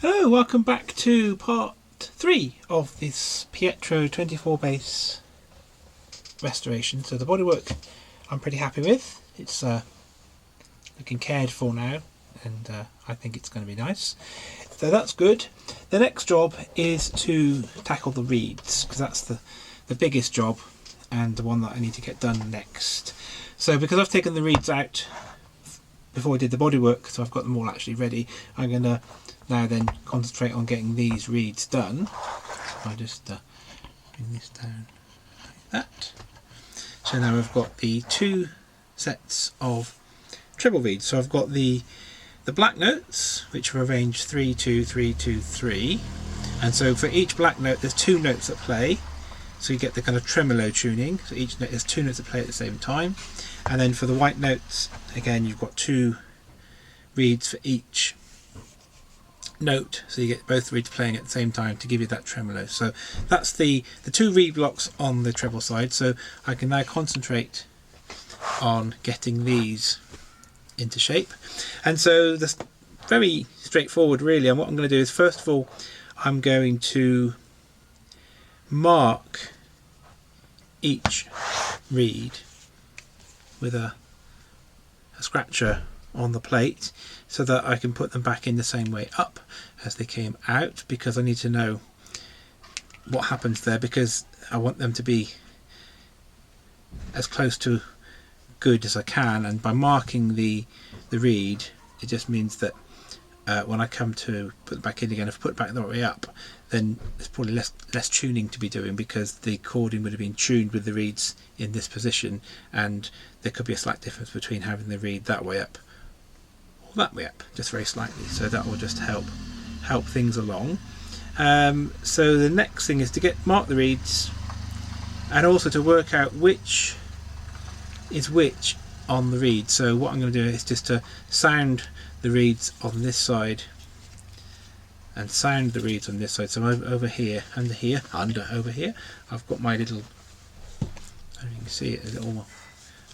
Hello, welcome back to part 3 of this Pietro 24 bass restoration. So the bodywork I'm pretty happy with. It's looking cared for now, and I think it's going to be nice. So that's good. The next job is to tackle the reeds, because that's the biggest job and the one that I need to get done next. So because I've taken the reeds out before I did the bodywork, so I've got them all actually ready, I'm going to now then concentrate on getting these reeds done. I'll just bring this down like that. So now I've got the two sets of treble reeds. So I've got the black notes, which are arranged 3, 2, 3, 2, 3, and so for each black note there's two notes at play, so you get the kind of tremolo tuning. So each note has two notes at play at the same time. And then for the white notes, again, you've got two reeds for each note, so you get both reeds playing at the same time to give you that tremolo. So that's the two reed blocks on the treble side. So I can now concentrate on getting these into shape. And so that's very straightforward really, and what I'm going to do is, first of all, I'm going to mark each reed with a scratcher on the plate, so that I can put them back in the same way up as they came out, because I need to know what happens there, because I want them to be as close to good as I can. And by marking the reed, it just means that when I come to put it back in again, if I put it back the right way up, then there's probably less tuning to be doing, because the accordion would have been tuned with the reeds in this position, and there could be a slight difference between having the reed that way up or that way up, just very slightly. So that will just help things along. So the next thing is to mark the reeds, and also to work out which is which on the reed. So what I'm going to do is just to sound the reeds on this side and sound the reeds on this side. So over here, over here, I've got my little, you can see it, a little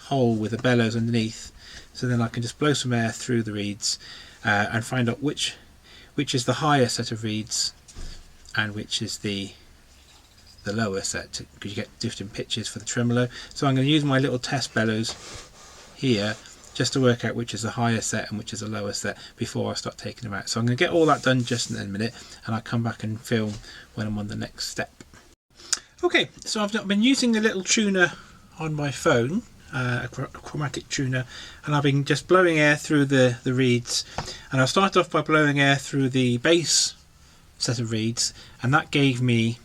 hole with a bellows underneath. So then I can just blow some air through the reeds and find out which is the higher set of reeds and which is the lower set, because you get different pitches for the tremolo. So I'm going to use my little test bellows here just to work out which is the higher set and which is the lower set before I start taking them out. So I'm going to get all that done just in a minute, and I'll come back and film when I'm on the next step. Okay, so I've been using a little tuner on my phone, a chromatic tuner, and I've been just blowing air through the reeds. And I'll start off by blowing air through the bass set of reeds, and that gave me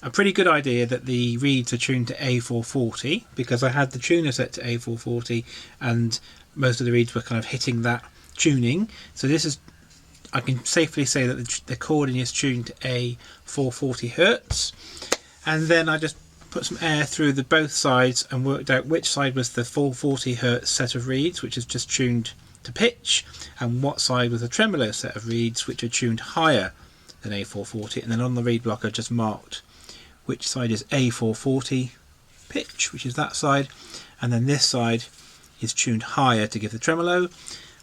a pretty good idea that the reeds are tuned to A440, because I had the tuner set to A440 and most of the reeds were kind of hitting that tuning. So this is, I can safely say that the accordion is tuned to A440 Hertz. And then I just put some air through both sides and worked out which side was the 440 Hertz set of reeds, which is just tuned to pitch, and what side was the tremolo set of reeds, which are tuned higher than A440. And then on the reed block I just marked which side is A440 pitch, which is that side, and then this side is tuned higher to give the tremolo.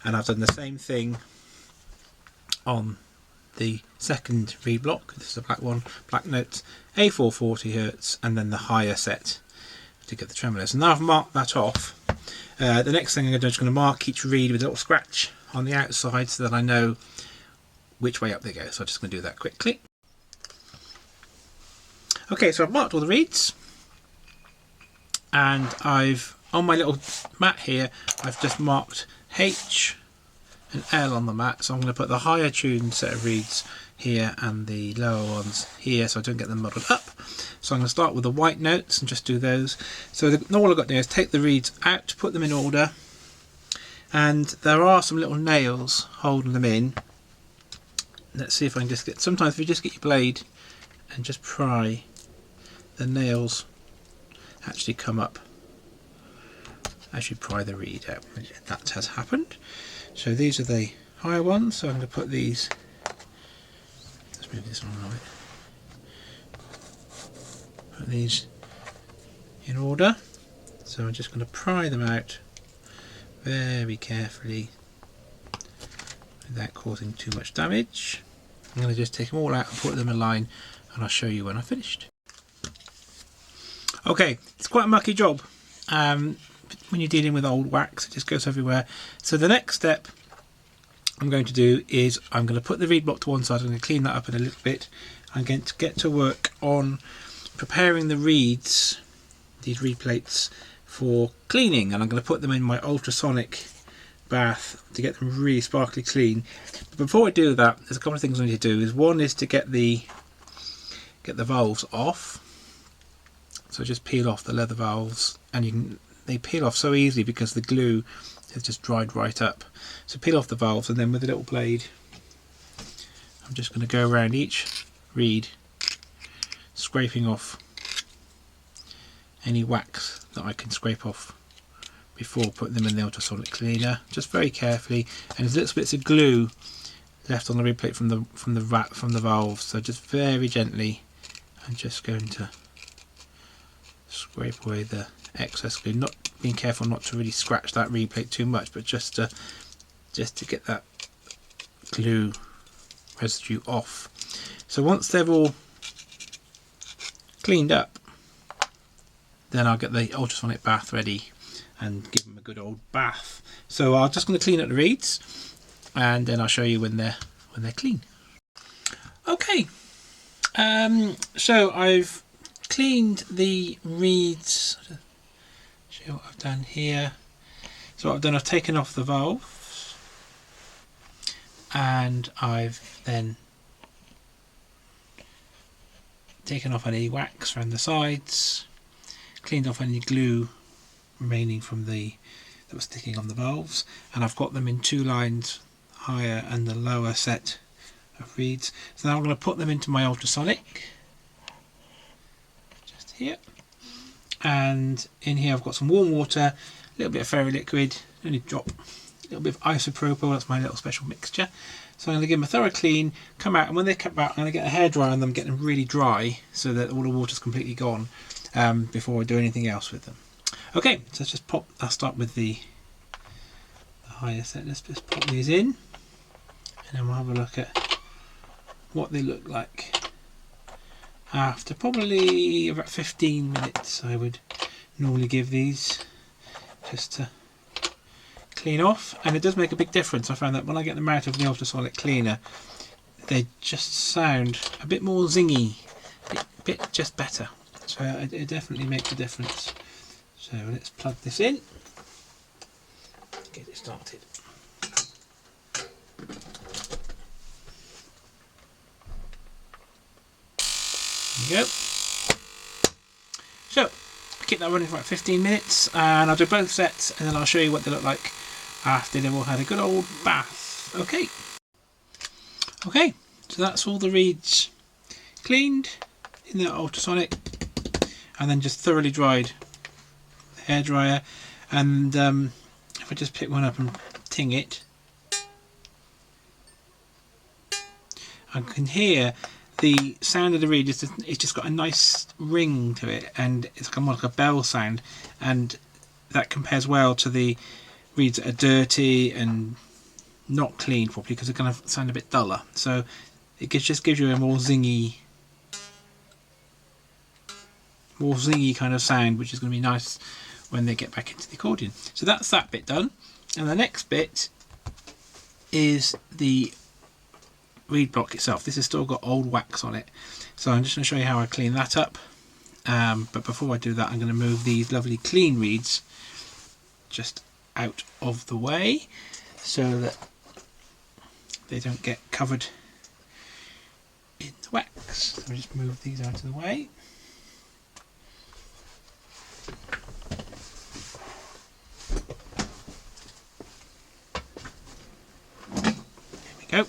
And I've done the same thing on the second reed block. This is a black one, black notes, A440 Hertz, and then the higher set to get the tremolo. So now I've marked that off. The next thing I'm going to do is going to mark each reed with a little scratch on the outside, so that I know which way up they go. So I'm just going to do that quickly. Okay, so I've marked all the reeds, and on my little mat here, I've just marked H and L on the mat. So I'm going to put the higher tuned set of reeds here and the lower ones here, so I don't get them muddled up. So I'm going to start with the white notes and just do those. So all I've got to do is take the reeds out, put them in order, and there are some little nails holding them in. Let's see if I can just get, sometimes if you just get your blade and just pry, the nails actually come up as you pry the reed out. That has happened. So these are the higher ones, so I'm going to put these, let's move this on right, put these in order. So I'm just going to pry them out very carefully without causing too much damage. I'm going to just take them all out and put them in line, and I'll show you when I've finished. Okay, it's quite a mucky job. When you're dealing with old wax, it just goes everywhere. So the next step I'm going to do is I'm going to put the reed block to one side. I'm going to clean that up in a little bit. I'm going to get to work on preparing the reeds, these reed plates, for cleaning, and I'm going to put them in my ultrasonic bath to get them really sparkly clean. But before I do that, there's a couple of things I need to do. One is to get the valves off. So just peel off the leather valves, and they peel off so easily because the glue has just dried right up. So peel off the valves, and then with a little blade I'm just going to go around each reed, scraping off any wax that I can scrape off before putting them in the ultrasonic cleaner, just very carefully. And there's little bits of glue left on the reed plate from the valves, so just very gently I'm just going to scrape away the excess glue, not being careful not to really scratch that reed plate too much, but just to get that glue residue off. So once they're all cleaned up, then I'll get the ultrasonic bath ready and give them a good old bath. So I'm just going to clean up the reeds, and then I'll show you when they're clean. Okay, so I've cleaned the reeds. Show you what I've done here. So what I've done, I've taken off the valves, and I've then taken off any wax around the sides, cleaned off any glue remaining from that was sticking on the valves, and I've got them in two lines, higher and the lower set of reeds. So now I'm going to put them into my ultrasonic, just here, and in here I've got some warm water, a little bit of fairy liquid, only drop, a little bit of isopropyl, that's my little special mixture. So I'm going to give them a thorough clean, come out, and when they come out I'm going to get a hairdryer on them, get them really dry so that all the water's completely gone before I do anything else with them. Okay, so let's just pop, I'll start with the higher set. Let's just pop these in, and then we'll have a look at what they look like after probably about 15 minutes. I would normally give these just to clean off, and it does make a big difference. I found that when I get them out of the ultrasonic cleaner, they just sound a bit more zingy, a bit just better. So it definitely makes a difference. So let's plug this in, get it started. There we go. So keep that running for about 15 minutes, and I'll do both sets, and then I'll show you what they look like after they've all had a good old bath. Okay, so that's all the reeds cleaned in the ultrasonic, and then just thoroughly dried with the hairdryer. And if I just pick one up and ting it, I can hear the sound of the reed. It's just got a nice ring to it, and it's kind of like a bell sound, and that compares well to the reeds that are dirty and not cleaned properly, because they're going to sound a bit duller. So it just gives you a more zingy kind of sound, which is going to be nice when they get back into the accordion. So that's that bit done, and the next bit is the reed block itself. This has still got old wax on it, so I'm just going to show you how I clean that up. But before I do that, I'm going to move these lovely clean reeds just out of the way so that they don't get covered in the wax. So I'll just move these out of the way. There we go.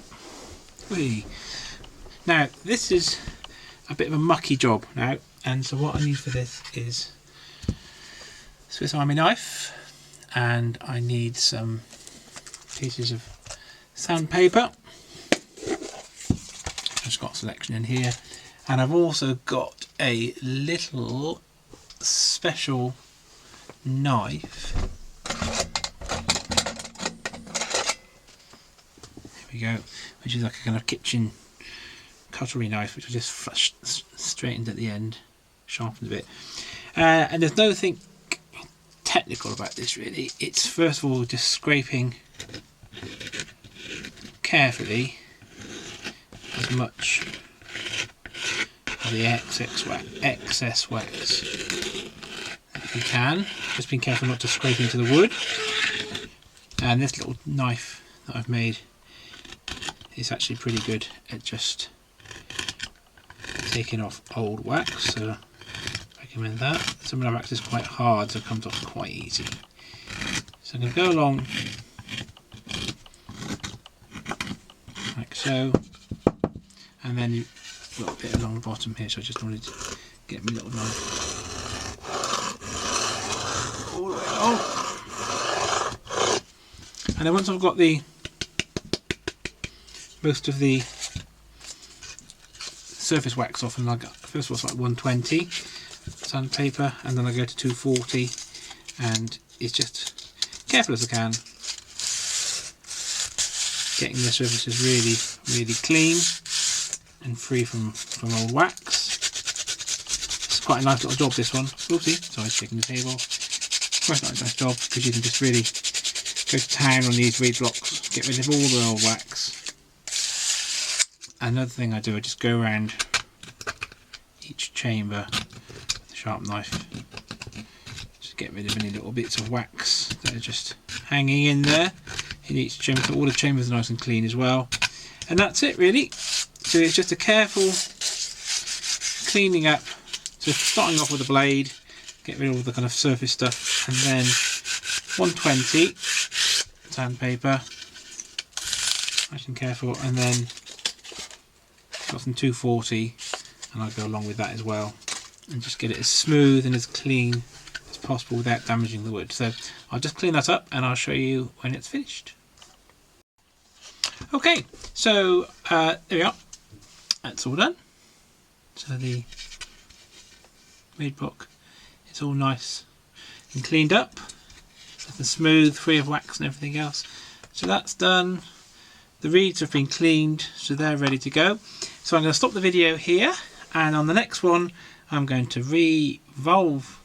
Whee. Now this is a bit of a mucky job now, and so what I need for this is Swiss Army knife, and I need some pieces of sandpaper. I've just got a selection in here, and I've also got a little special knife. There we go, which is like a kind of kitchen cutlery knife, which I just straightened at the end, sharpened a bit. And there's nothing technical about this really. It's first of all just scraping carefully as much of the excess wax that you can. Just being careful not to scrape into the wood. And this little knife that I've made is actually pretty good at just taking off old wax, so I recommend that. Some of the wax is quite hard, so it comes off quite easy. So I'm going to go along like so, and then you've got a bit along the bottom here, so I just wanted to get my little knife all the way along. And then once I've got the most of the surface wax off, and I got, first of all it's like 120 sandpaper, and then I go to 240, and it's just careful as I can, getting the surfaces really clean and free from old wax. It's quite a nice little job, this one. Oopsie, sorry, shaking the table. Quite a nice job, because you can just really go to town on these reed blocks, get rid of all the old wax. Another thing I do, I just go around each chamber with a sharp knife, just get rid of any little bits of wax that are just hanging in there in each chamber, so all the chambers are nice and clean as well. And that's it really. So it's just a careful cleaning up, so starting off with a blade, get rid of all the kind of surface stuff, and then 120 sandpaper, nice and careful, and then got some 240, and I'll go along with that as well, and just get it as smooth and as clean as possible without damaging the wood. So I'll just clean that up and I'll show you when it's finished. Okay, so there we are, that's all done. So the reed block is all nice and cleaned up, nice and smooth, free of wax and everything else. So that's done. The reeds have been cleaned, so they're ready to go. So I'm going to stop the video here, and on the next one I'm going to revolve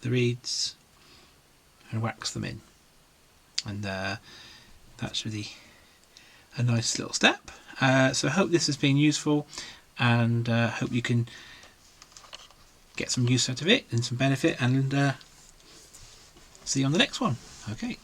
the reeds and wax them in, and that's really a nice little step. So I hope this has been useful, and hope you can get some use out of it and some benefit, and see you on the next one. Okay.